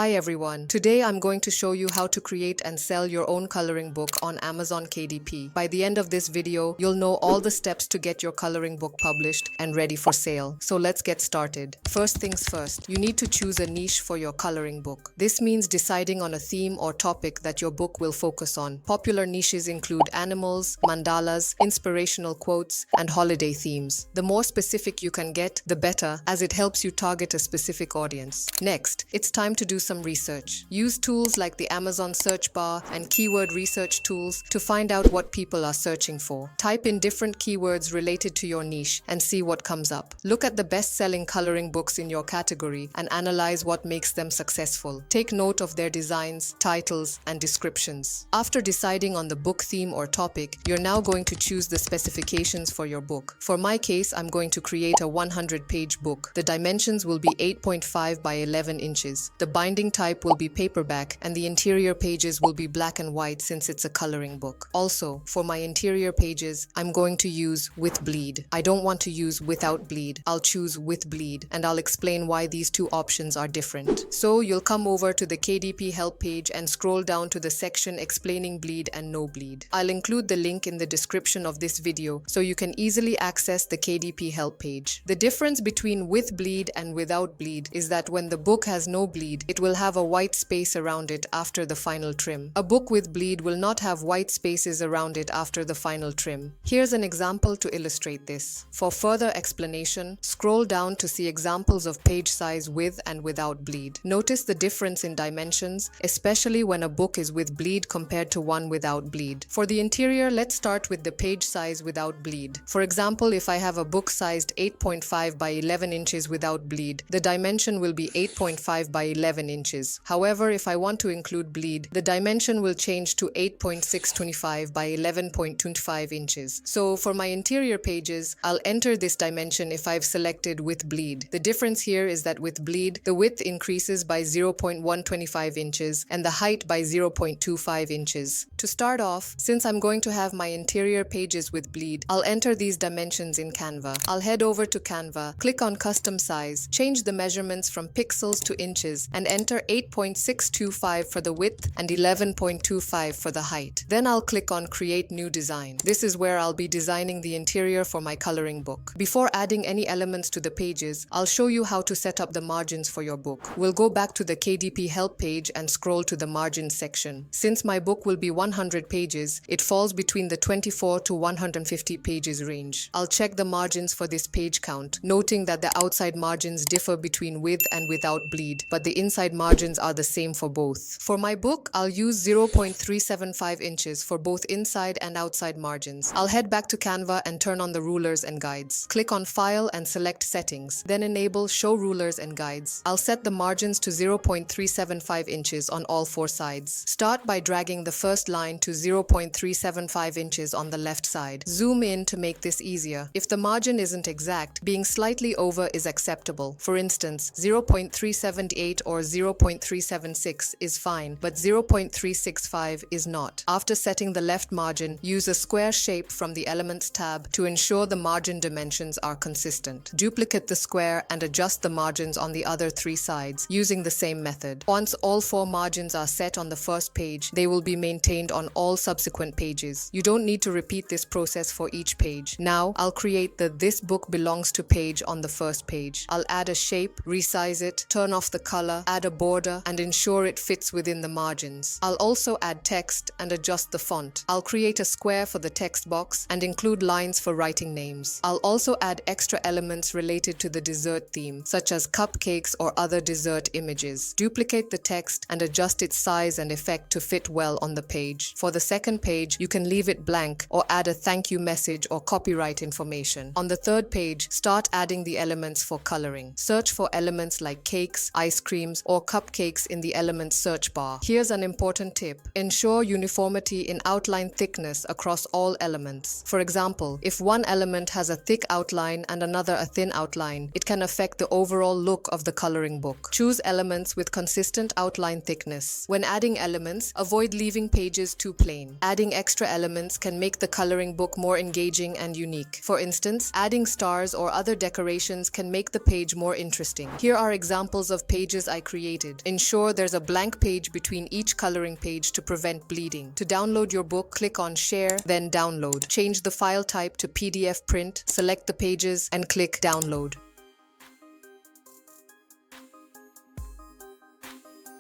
Hi everyone. Today I'm going to show you how to create and sell your own coloring book on Amazon KDP. By the end of this video, you'll know all the steps to get your coloring book published and ready for sale. So let's get started. First things first, you need to choose a niche for your coloring book. This means deciding on a theme or topic that your book will focus on. Popular niches include animals, mandalas, inspirational quotes, and holiday themes. The more specific you can get, the better, as it helps you target a specific audience. Next, it's time to do some research. Use tools like the Amazon search bar and keyword research tools to find out what people are searching for. Type in different keywords related to your niche and see what comes up. Look at the best-selling coloring books in your category and analyze what makes them successful. Take note of their designs, titles, and descriptions. After deciding on the book theme or topic, you're now going to choose the specifications for your book. For my case, I'm going to create a 100-page book. The dimensions will be 8.5 by 11 inches. The binding type will be paperback and the interior pages will be black and white since it's a coloring book. Also, for my interior pages, I'm going to use with bleed. I don't want to use without bleed. I'll choose with bleed and I'll explain why these two options are different. So you'll come over to the KDP help page and scroll down to the section explaining bleed and no bleed. I'll include the link in the description of this video so you can easily access the KDP help page. The difference between with bleed and without bleed is that when the book has no bleed, it will have a white space around it after the final trim. A book with bleed will not have white spaces around it after the final trim. Here's an example to illustrate this. For further explanation, scroll down to see examples of page size with and without bleed. Notice the difference in dimensions, especially when a book is with bleed compared to one without bleed. For the interior, let's start with the page size without bleed. For example, if I have a book sized 8.5 by 11 inches without bleed, the dimension will be 8.5 by 11 inches. However, if I want to include bleed, the dimension will change to 8.625 by 11.25 inches. So for my interior pages, I'll enter this dimension if I've selected with bleed. The difference here is that with bleed, the width increases by 0.125 inches and the height by 0.25 inches. To start off, since I'm going to have my interior pages with bleed, I'll enter these dimensions in Canva. I'll head over to Canva, click on custom size, change the measurements from pixels to inches, and enter 8.625 for the width and 11.25 for the height. Then I'll click on Create New Design. This is where I'll be designing the interior for my coloring book. Before adding any elements to the pages, I'll show you how to set up the margins for your book. We'll go back to the KDP help page and scroll to the margins section. Since my book will be 100 pages, it falls between the 24 to 150 pages range. I'll check the margins for this page count, noting that the outside margins differ between with and without bleed, but the inside margins are the same for both. For my book, I'll use 0.375 inches for both inside and outside margins. I'll head back to Canva and turn on the rulers and guides. Click on File and select Settings, then enable Show Rulers and Guides. I'll set the margins to 0.375 inches on all four sides. Start by dragging the first line to 0.375 inches on the left side. Zoom in to make this easier. If the margin isn't exact, being slightly over is acceptable. For instance, 0.378 or 0.376 is fine, but 0.365 is not. After setting the left margin, use a square shape from the Elements tab to ensure the margin dimensions are consistent. Duplicate the square and adjust the margins on the other three sides using the same method. Once all four margins are set on the first page, they will be maintained on all subsequent pages. You don't need to repeat this process for each page. Now, I'll create the This Book Belongs to page on the first page. I'll add a shape, resize it, turn off the color, add a border, and ensure it fits within the margins. I'll also add text and adjust the font. I'll create a square for the text box and include lines for writing names. I'll also add extra elements related to the dessert theme, such as cupcakes or other dessert images. Duplicate the text and adjust its size and effect to fit well on the page. For the second page, you can leave it blank or add a thank you message or copyright information. On the third page, start adding the elements for coloring. Search for elements like cakes, ice creams, or cupcakes in the Elements search bar. Here's an important tip. Ensure uniformity in outline thickness across all elements. For example, if one element has a thick outline and another a thin outline, it can affect the overall look of the coloring book. Choose elements with consistent outline thickness. When adding elements, avoid leaving pages too plain. Adding extra elements can make the coloring book more engaging and unique. For instance, adding stars or other decorations can make the page more interesting. Here are examples of pages I created created. Ensure there's a blank page between each coloring page to prevent bleeding. To download your book, click on Share, then Download. Change the file type to PDF print, select the pages, and click Download.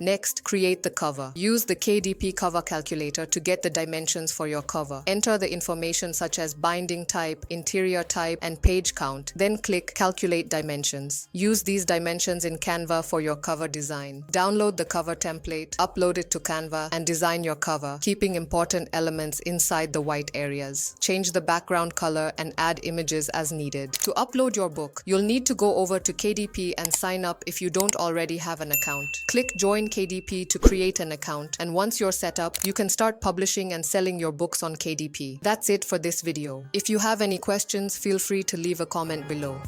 Next, create the cover. Use the KDP cover calculator to get the dimensions for your cover. Enter the information such as binding type, interior type, and page count. Then click Calculate Dimensions. Use these dimensions in Canva for your cover design. Download the cover template, upload it to Canva, and design your cover, keeping important elements inside the white areas. Change the background color and add images as needed. To upload your book, you'll need to go over to KDP and sign up if you don't already have an account. Click Join KDP to create an account, and once you're set up, you can start publishing and selling your books on KDP. That's it for this video. If you have any questions, feel free to leave a comment below.